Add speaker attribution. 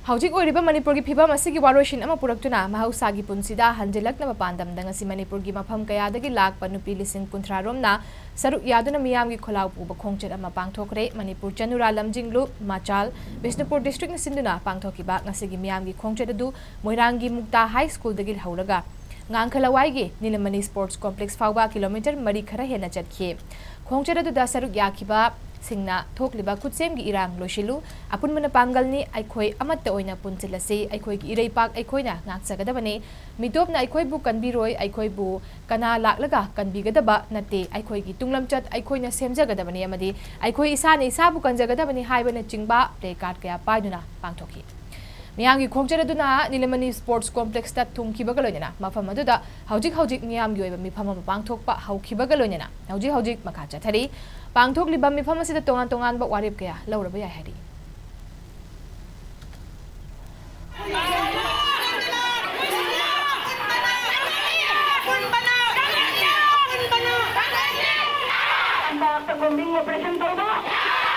Speaker 1: Hauji oiriba Manipur gi phibam asigi waroisin ama puraktuna mahousa gi punsida hanjinlaknaba pandamda ngasi Manipur gi mafam kayadagi lakpa Nupi Lishing kunthra Romna saruk yaduna miyam gi kholau puba Khongchat ama Pangthokhre Manipur chanura lamjinglu machal Bishnupur district na sinduna pangthokiba ngasi gi miyam gi Khongchat adu Moirang gi mukta high school dagi hauraga ngangkhalawai gi Nilamani sports complex fawba kilometer mari khara hena chatkhie Khongchat adu da saruk yakiba Singna thokliba kutsem gi erang loishilu apun mana pangalni aikhoi amatta oina punsilase aikhoi gi ireipak aikhoina ngaksagadabane midopna aikhoi bu kanbiroi aikhoi bu kana laklaga kanbigadaba nate aikhoi gi tunglamchat aikhoina semjagadabane amadi aikhoi isane isabu kanjagadabane haibana chingba playcard kaya paiduna pangthokhi Miyangi Khongchat aduna Nilamani sports complex ta thungkibaga loinana mafam aduda hojik miyam gi oiba mifam ama pangthokpa haukibaga loinana hojik makha chathari pangthokliba mifam asida tongan ba warip kaya lauraba yai hari
Speaker 2: operation